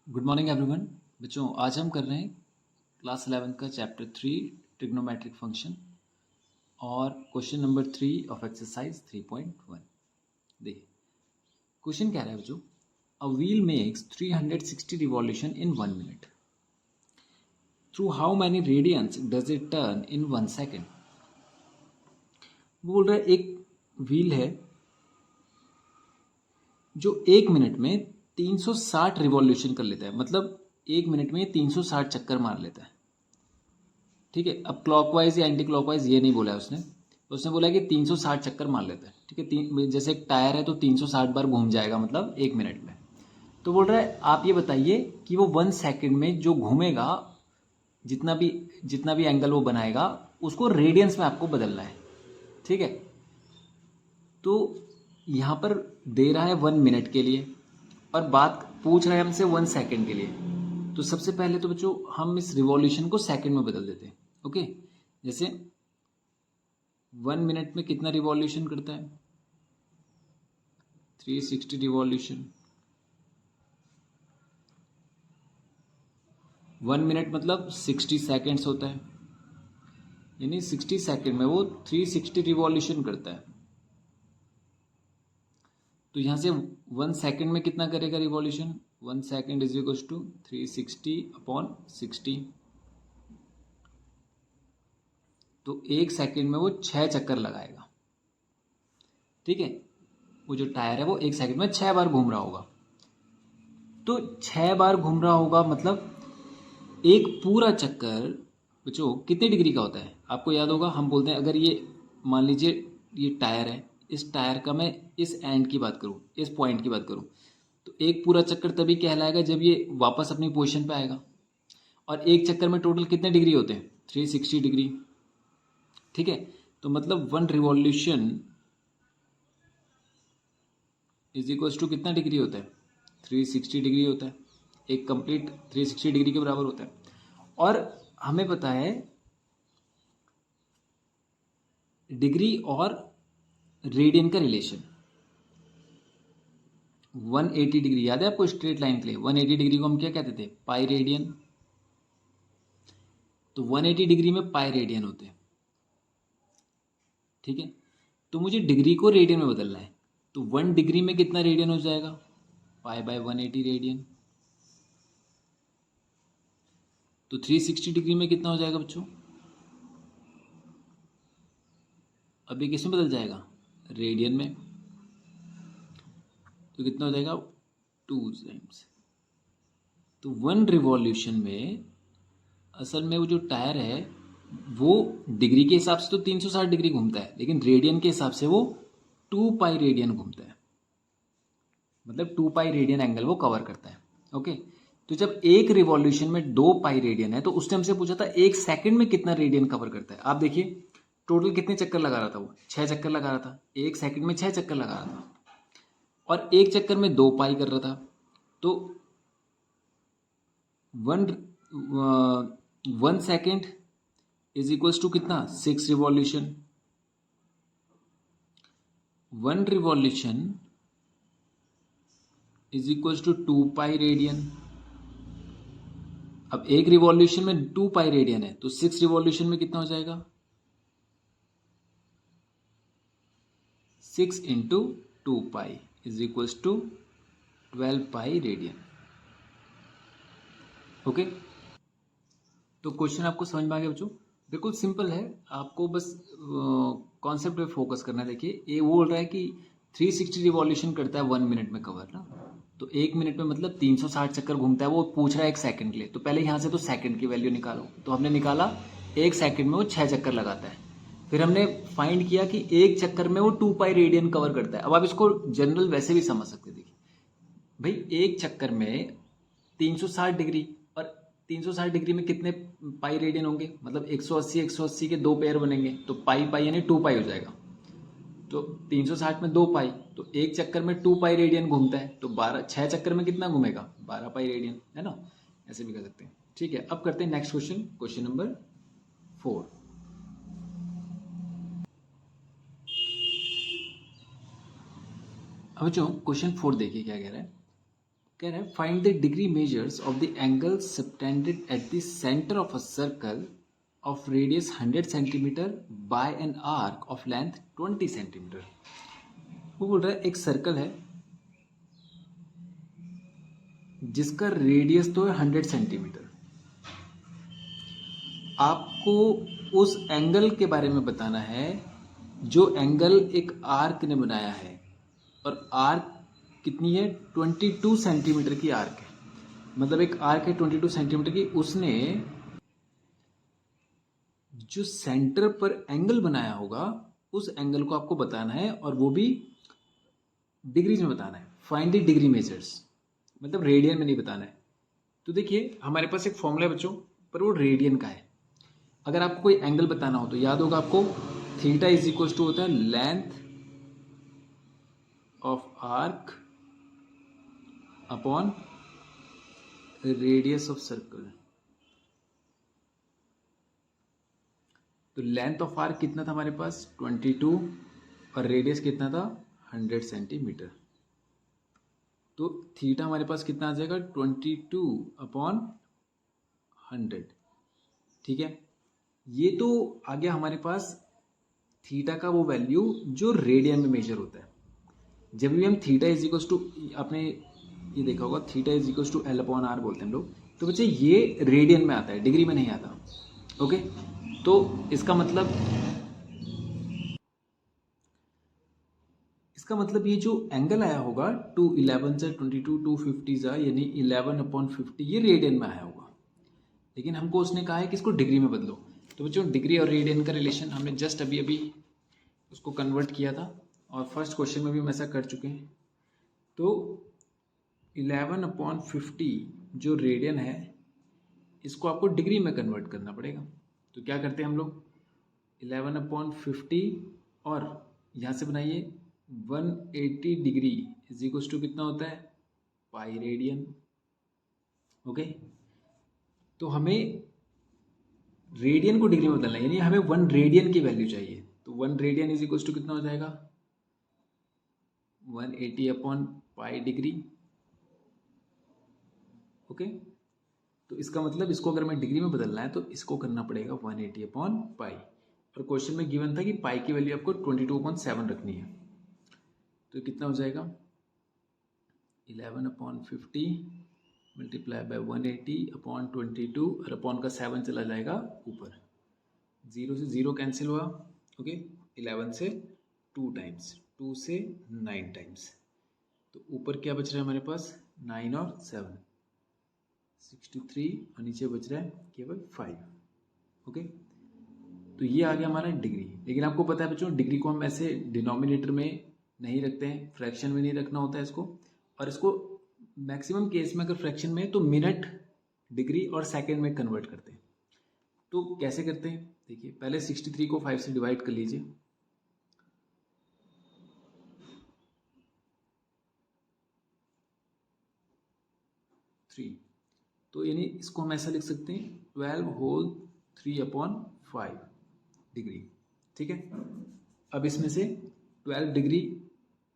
Good morning everyone. बच्चों, आज हम कर रहे हैं क्लास 11 का चैप्टर 3 ट्रिग्नोमेट्रिक फंक्शन और क्वेश्चन नंबर 3 ऑफ एक्सरसाइज 3.1। देखिए क्वेश्चन कह रहा है बच्चों, a wheel makes 360 revolution in 1 minute. Through how many radians does it turn in 1 second. वो बोल रहा है एक व्हील है जो 1 मिनट में 360 रिवॉल्यूशन कर लेता है, मतलब 1 मिनट में 360 चक्कर मार लेता है। ठीक है, अब क्लॉकवाइज या एंटी क्लॉकवाइज ये नहीं बोला है उसने। उसने बोला कि 360 चक्कर मार लेता है। ठीक है, जैसे एक टायर है तो 360 बार घूम जाएगा, मतलब 1 मिनट में। तो बोल रहा है आप ये बताइए कि वो 1 सेकेंड में जो घूमेगा, जितना भी एंगल वो बनाएगा, उसको रेडियंस में आपको बदलना है। ठीक है, तो यहाँ पर दे रहा है 1 मिनट के लिए और बात पूछ रहा है हमसे 1 सेकेंड के लिए। तो सबसे पहले तो बच्चों हम इस रिवॉल्यूशन को सेकेंड में बदल देते हैं। ओके, जैसे 1 मिनट में कितना रिवॉल्यूशन करता है? 360 रिवॉल्यूशन। 1 मिनट मतलब 60 सेकेंड्स होता है, यानी 60 सेकेंड में वो 360 रिवॉल्यूशन करता है। तो यहां से 1 सेकेंड में कितना करेगा revolution? 1 second is equal to 360 upon 60। तो 1 सेकेंड में वो 6 चक्कर लगाएगा। ठीक है, वो जो टायर है वो 1 सेकेंड में 6 बार घूम रहा होगा। तो 6 बार घूम रहा होगा, मतलब एक पूरा चक्कर बच्चों कितने डिग्री का होता है? आपको याद होगा, हम बोलते हैं अगर ये मान लीजिए ये टायर है, इस टायर का मैं इस एंड की बात करूं, इस पॉइंट की बात करूं, तो एक पूरा चक्कर तभी कहलाएगा जब ये वापस अपनी पोजीशन पे आएगा। और एक चक्कर में टोटल कितने डिग्री होते हैं? 360 डिग्री। ठीक है, तो मतलब 1 रिवॉल्यूशन इज इक्वल टू कितना डिग्री होता है? 360 डिग्री होता है। एक कंप्लीट 360 डिग्री के बराबर होता है। और हमें पता है डिग्री और रेडियन का रिलेशन 180 डिग्री याद है आपको? स्ट्रेट लाइन के लिए 180 डिग्री को हम क्या कहते थे? Pi radian. तो 180 डिग्री में पाई रेडियन होते हैं। ठीक है, तो मुझे डिग्री को रेडियन में बदलना है। तो 1 डिग्री में कितना रेडियन हो जाएगा? Pi by 180 radian. तो 360 डिग्री में कितना हो जाएगा बच्चों? अभी किस में बदल जाएगा? रेडियन में। तो कितना हो जाएगा? 2 टाइम्स। तो 1 रिवॉल्यूशन में असल में वो जो टायर है वो डिग्री के हिसाब से तो 360 डिग्री घूमता है, लेकिन रेडियन के हिसाब से वो 2 पाई रेडियन घूमता है, मतलब 2 पाई रेडियन एंगल वो कवर करता है। ओके, तो जब एक रिवॉल्यूशन में 2 पाई रेडियन है तो उसने हमसे पूछा था 1 सेकंड में कितना रेडियन कवर करता है। आप देखिए टोटल कितने चक्कर लगा रहा था वो? 6 चक्कर लगा रहा था। 1 सेकंड में 6 चक्कर लगा रहा था और एक चक्कर में 2 पाई कर रहा था। तो 1 सेकेंड इज इक्वल्स टू कितना? 6 revolution. 1 revolution is equals to 2 pi radian. अब एक रिवॉल्यूशन में 2 पाई रेडियन है तो 6 रिवॉल्यूशन में कितना हो जाएगा? 6 into 2 pi is equals to 12 pi radian. Okay, तो क्वेश्चन आपको समझ में आ गया बच्चों? बिल्कुल सिंपल है, आपको बस कॉन्सेप्ट पे फोकस करना है। देखिए ये वो बोल रहा है कि 360 रिवॉल्यूशन करता है 1 मिनट में कवर ना, तो 1 मिनट में मतलब 360 चक्कर घूमता है। वो पूछ रहा है 1 सेकंड के लिए, तो पहले यहाँ से तो सेकंड की वैल्यू निकालो। तो हमने निकाला 1 सेकंड में वो 6 चक्कर लगाता है। फिर हमने फाइंड किया कि एक चक्कर में वो 2 पाई रेडियन कवर करता है। अब आप इसको जनरल वैसे भी समझ सकते हैं। देखिए भाई एक चक्कर में 360 डिग्री, और 360 डिग्री में कितने पाई रेडियन होंगे? मतलब 180 180 के 2 पेयर बनेंगे, तो पाई पाई यानी 2 पाई हो जाएगा। तो 360 में 2 पाई, तो एक चक्कर में 2 पाई रेडियन घूमता है, तो 12 6 चक्कर में कितना घूमेगा? 12 पाई रेडियन, है ना? ऐसे भी कर सकते हैं। ठीक है, अब करते हैं नेक्स्ट क्वेश्चन, क्वेश्चन नंबर 4। अब जो क्वेश्चन 4 देखिए क्या कह रहा है। कह रहा है find the degree measures of the angle subtended at the centre of a circle of radius 100 centimetre bye an arc of length 20 centimetre. वो बोल रहा है एक सर्कल है जिसका रेडियस तो है 100 सेंटीमीटर। आपको उस एंगल के बारे में बताना है जो एंगल एक आर्क ने बनाया है, और आर्क कितनी है? 22 सेंटीमीटर की आर्क है। मतलब एक आर्क है 22 सेंटीमीटर की, उसने जो सेंटर पर एंगल बनाया होगा उस एंगल को आपको बताना है, और वो भी डिग्रीज में बताना है। फाइंड द डिग्री मेजर्स, मतलब रेडियन में नहीं बताना है। तो देखिए हमारे पास एक फॉर्मूला है बच्चों, पर वो रेडियन का है। अगर आपको कोई एंगल बताना हो तो याद होगा आपको, थीटा इज इक्वल टू होता है length of arc upon radius of circle. तो लेंथ ऑफ आर्क कितना था हमारे पास? 22, और रेडियस कितना था? 100 सेंटीमीटर। तो थीटा हमारे पास कितना आ जाएगा? 22 अपॉन 100। ठीक है, ये तो आ गया हमारे पास थीटा का वो वैल्यू जो रेडियन में मेजर होता है। जब भी हम थीटा इज इक्वल टू, आपने ये देखा होगा, theta is equal to L upon R बोलते हैं हम लोग, तो बच्चे ये रेडियन में आता है, डिग्री में नहीं आता। ओके, तो इसका मतलब ये जो एंगल आया होगा 211 से 22 250 जा, यानी 11 अपॉन 50, ये रेडियन में आया होगा। लेकिन हमको उसने कहा है कि इसको डिग्री में बदलो। तो बच्चों डिग्री और रेडियन का रिलेशन हमने जस्ट अभी उसको कन्वर्ट किया था, और फर्स्ट क्वेश्चन में भी हम ऐसा कर चुके हैं। तो 11 अपॉन 50 जो रेडियन है, इसको आपको डिग्री में कन्वर्ट करना पड़ेगा। तो क्या करते हैं हम लोग? 11 अपॉन 50 और यहाँ से बनाइए 180 डिग्री इज इक्वल टू कितना होता है? पाई रेडियन। ओके, तो हमें रेडियन को डिग्री में बदलना है, यानी हमें 1 रेडियन की वैल्यू चाहिए। तो 1 रेडियन इज इक्वल टू कितना हो जाएगा? 180 अपॉन पाई डिग्री। ओके, तो इसका मतलब इसको अगर हमें डिग्री में बदलना है तो इसको करना पड़ेगा 180 अपॉन पाई। और क्वेश्चन में गिवन था कि पाई की वैल्यू आपको 22.7 रखनी है। तो कितना हो जाएगा? 11 अपॉन 50 मल्टीप्लाई बाय 180 अपॉन 22, और अपॉन का 7 चला जाएगा ऊपर, 0 से 0 कैंसिल हुआ। ओके, 11 से 2 टाइम्स, 2 से 9 टाइम्स, तो ऊपर क्या बच रहा है हमारे पास? 9 और 7, 63, और नीचे बच रहा है केवल 5। ओके, तो ये आ गया हमारा डिग्री। लेकिन आपको पता है बच्चों, डिग्री को हम ऐसे डिनोमिनेटर में नहीं रखते हैं, फ्रैक्शन में नहीं रखना होता है इसको। और इसको मैक्सिमम केस में अगर फ्रैक्शन में है तो मिनट, डिग्री और सेकंड में कन्वर्ट करते हैं। तो कैसे करते हैं? देखिए पहले 63 को 5 से डिवाइड कर लीजिए। तो यानी इसको हम ऐसा लिख सकते हैं 12 होल 3 अपॉन 5 डिग्री। ठीक है, अब इसमें से 12 डिग्री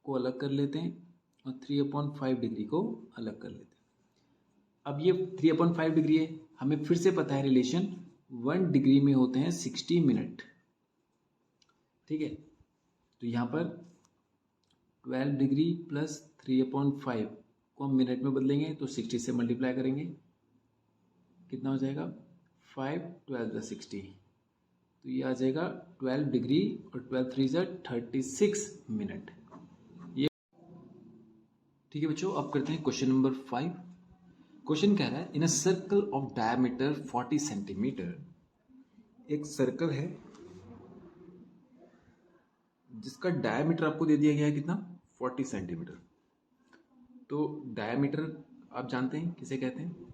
को अलग कर लेते हैं और 3 अपॉन 5 डिग्री को अलग कर लेते हैं। अब ये 3 अपॉन 5 डिग्री है, हमें फिर से पता है रिलेशन, 1 डिग्री में होते हैं 60 मिनट। ठीक है, तो यहाँ पर 12 डिग्री प्लस 3 अपॉन 5 को हम मिनट में बदलेंगे तो 60 से मल्टीप्लाई करेंगे, कितना हो जाएगा? 5 12 60, तो ये आ जाएगा 12 डिग्री और 12 3 36 मिनट। ये ठीक है बच्चों, अब करते हैं क्वेश्चन नंबर 5। क्वेश्चन कह रहा है in a circle of diameter 40 centimetre, एक सर्कल है जिसका डायमीटर आपको दे दिया गया है कितना? 40 सेंटीमीटर। तो डायमीटर आप जानते हैं किसे कहते हैं?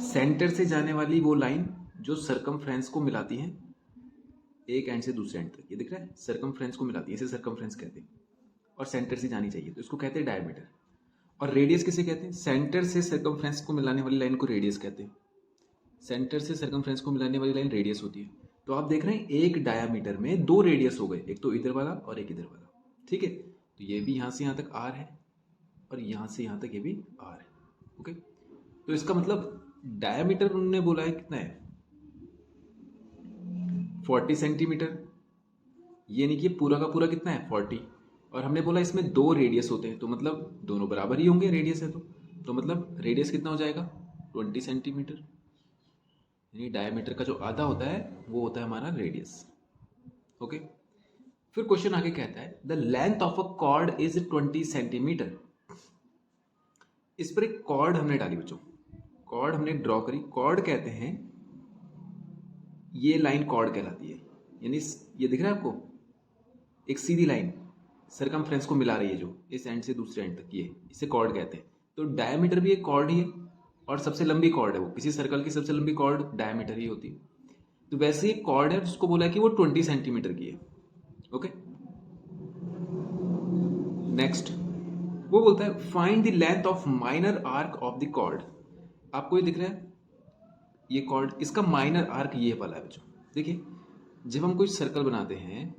सेंटर से जाने वाली वो लाइन जो सर्कमफ्रेंस को मिलाती है एक एंड से दूसरे एंड तक। ये दिख रहा है, सर्कमफ्रेंस को मिलाती है, इसे सर्कमफ्रेंस कहते हैं, और सेंटर से जानी चाहिए, तो इसको कहते हैं डायमीटर। और रेडियस किसे कहते हैं? सेंटर से सर्कमफ्रेंस को मिलाने वाली लाइन को रेडियस कहते हैं। सेंटर से सर्कमफ्रेंस को मिलाने वाली लाइन रेडियस होती है। तो आप देख रहे हैं एक डायामीटर में 2 रेडियस हो गए, एक तो इधर वाला और एक इधर वाला। ठीक है, तो ये भी यहाँ से यहाँ तक आर है और यहाँ से यहाँ तक ये भी r है। ओके, तो इसका मतलब डायमीटर उन्होंने बोला है कितना है, 40 सेंटीमीटर, यानी कि पूरा का पूरा कितना है 40, और हमने बोला इसमें दो रेडियस होते हैं, तो मतलब दोनों बराबर ही होंगे, रेडियस है तो मतलब रेडियस कितना हो जाएगा 20 सेंटीमीटर, यानी डायमीटर का जो आधा होता है वो होता है हमारा रेडियस। ओके, फिर क्वेश्चन आगे कहता है the length of a cord is 20 centimetre. इस पर एक कॉर्ड हमने डाली बच्चों, कॉर्ड हमने ड्रॉ करी, कॉर्ड कहते हैं ये लाइन कॉर्ड कहलाती है, यानी ये दिख रहा है आपको एक सीधी लाइन सरकमफ्रेंस को मिला रही है जो इस एंड से दूसरे एंड तक, ये इसे कॉर्ड कहते हैं। तो डायमीटर भी एक कॉर्ड ही है और सबसे लंबी कॉर्ड है, वो किसी सर्कल की सबसे लंबी कॉर्ड डायमीटर ही होती है। तो वैसे एक कॉर्ड है जिसको बोला है कि वो 20 सेंटीमीटर की है। ओके, नेक्स्ट वो बोलता है find the length of minor arc of the chord. आपको ये दिख रहा है ये कॉर्ड, इसका माइनर आर्क ये वाला है बच्चों। देखिए जब हम कोई सर्कल बनाते हैं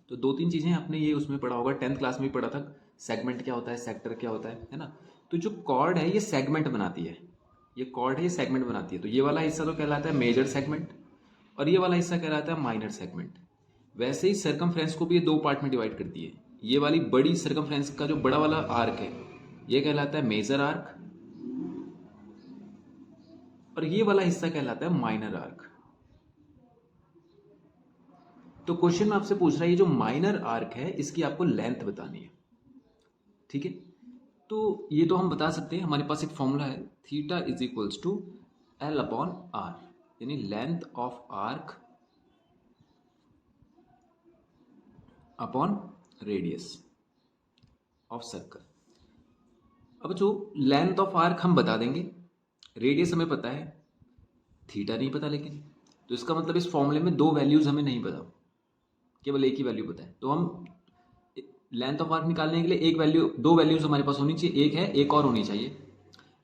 तो दो तीन चीजें आपने ये उसमें पढ़ा होगा, 10th क्लास में भी पढ़ा था, सेगमेंट क्या होता है, सेक्टर क्या होता है ना। तो जो कॉर्ड है ये सेगमेंट बनाती है, ये कॉर्ड है ये सेगमेंट बनाती है। तो ये वाला हिस्सा तो कहलाता है मेजर सेगमेंट और ये वाला हिस्सा कहलाता है माइनर सेगमेंट। वैसे ही सर्कमफ्रेंस को भी ये दो पार्ट में डिवाइड करती है। ये वाली बड़ी सर्कमफ्रेंस का जो बड़ा वाला आर्क है ये कहलाता है मेजर आर्क और ये वाला हिस्सा कहलाता है माइनर आर्क। तो क्वेश्चन में आपसे पूछ रहा है ये जो माइनर आर्क है इसकी आपको लेंथ बतानी है, ठीक है। तो ये तो हम बता सकते हैं, हमारे पास एक फॉर्मूला है theta is equals to L upon R, यानी length of arc upon radius of circle. अब जो लेंथ ऑफ आर्क हम बता देंगे, रेडियस हमें पता है, थीटा नहीं पता लेकिन, तो इसका मतलब इस फॉर्मूले में दो वैल्यूज हमें नहीं पता, केवल एक ही वैल्यू पता है। तो हम लेंथ ऑफ आर्क निकालने के लिए एक वैल्यू, दो वैल्यूज हमारे पास होनी चाहिए, एक है एक और होनी चाहिए।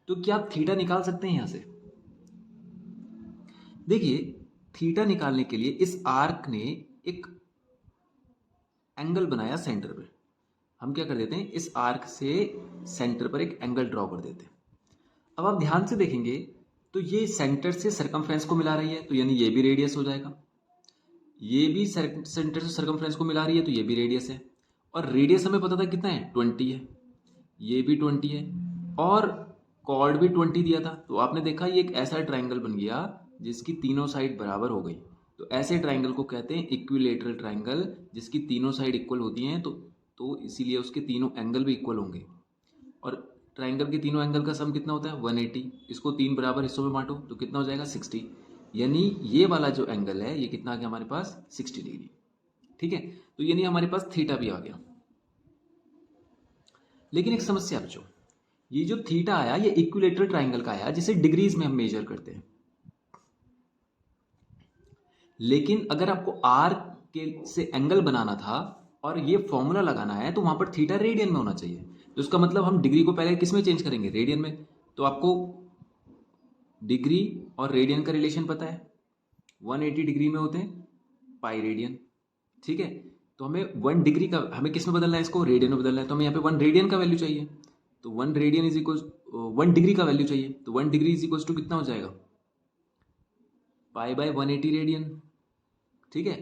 तो क्या आप थीटा निकाल सकते हैं यहां से? देखिए थीटा निकालने के लिए इस आर्क ने एक एंगल बनाया सेंटर पे, हम क्या कर देते हैं इस आर्क से सेंटर पर एक एंगल ड्रॉ कर देते हैं। अब आप ध्यान से देखेंगे तो ये सेंटर से सरकमफ्रेंस को मिला रही है, तो यानी ये भी रेडियस हो जाएगा। ये भी सेंटर से सरकमफ्रेंस को मिला रही है तो ये भी रेडियस है, और रेडियस हमें पता था कितना है 20 है, ये भी 20 है और कॉर्ड भी 20 दिया था। तो आपने देखा ये एक ऐसा ट्राइंगल बन गया जिसकी तीनों साइड बराबर हो गई। तो ऐसे ट्राइंगल को कहते हैं इक्विलेटरल ट्राइंगल, जिसकी तीनों साइड इक्वल होती हैं, तो इसीलिए उसके तीनों एंगल भी इक्वल होंगे। और ट्राइंगल के तीनों एंगल का सम कितना होता है 180, इसको तीन बराबर हिस्सों में बांटो तो कितना हो जाएगा 60, यानी ये वाला जो एंगल है ये कितना आ गया हमारे पास 60 डिग्री, ठीक है। तो यानी हमारे पास थीटा भी आ गया। लेकिन एक समस्या बच्चों, ये जो थीटा आया ये इक्विलेटरल ट्राइंगल का आया जिसे डिग्रीज में हम मेजर करते हैं। लेकिन अगर आपको आर के से एंगल बनाना था और ये फॉर्मूला लगाना है तो वहां पर थीटा रेडियन में होना चाहिए। तो इसका मतलब हम डिग्री को पहले किस में चेंज करेंगे, रेडियन में। तो आपको डिग्री और रेडियन का रिलेशन पता है, 180 डिग्री में होते हैं पाई रेडियन, ठीक है। तो हमें 1 डिग्री का हमें किस में बदलना है, इसको रेडियन में बदलना है। तो हमें यहाँ पे 1 रेडियन का वैल्यू चाहिए, तो 1 रेडियन इज इक्वल 1 डिग्री का वैल्यू चाहिए, तो 1 डिग्री इज इक्वल टू कितना हो जाएगा पाई बाय 180 रेडियन, ठीक है।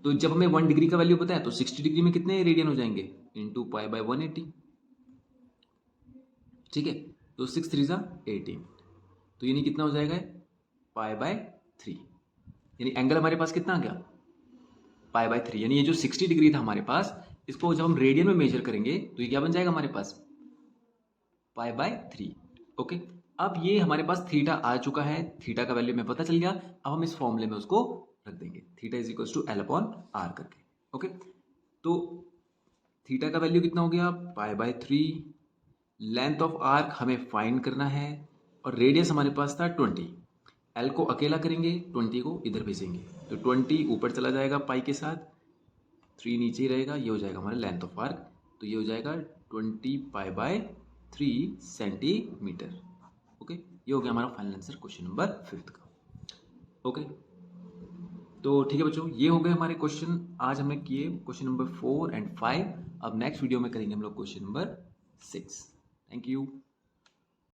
तो जब हमें 1 डिग्री का वैल्यू पता है तो 60 डिग्री में कितने रेडियन हो जाएंगे इंटू पाई बाय 180, ठीक है। तो 6 3 18, तो यानी कितना हो जाएगा पाई बाय 3, यानी एंगल हमारे पास कितना आ गया पाई बाय 3, यानी ये जो 60 डिग्री था हमारे पास, इसको जब हम रेडियन में मेजर करेंगे तो ये क्या बन जाएगा हमारे पास पाई बाय 3। ओके, अब ये हमारे पास थीटा आ चुका है, थीटा का वैल्यू हमें पता चल गया। अब हम इस फॉर्मूले में उसको रख देंगे theta is equal to L upon R करके। ओके, तो थीटा का वैल्यू कितना हो गया pi by 3, length of arc हमें फाइंड करना है और रेडियस हमारे पास था 20। एल को अकेला करेंगे, 20 को इधर भेजेंगे, तो 20 ऊपर चला जाएगा पाई के साथ, 3 नीचे ही रहेगा, ये हो जाएगा हमारा लेंथ ऑफ आर्क। तो ये हो जाएगा 20 पाई बाय 3 सेंटीमीटर। ओके, ये हो गया हमारा फाइनल आंसर क्वेश्चन नंबर 5 का। ओके, तो ठीक है बच्चों, ये हो गए हमारे क्वेश्चन आज हमने किए क्वेश्चन नंबर 4 एंड 5। अब नेक्स्ट वीडियो में करेंगे हम लोग क्वेश्चन नंबर 6। Thank you.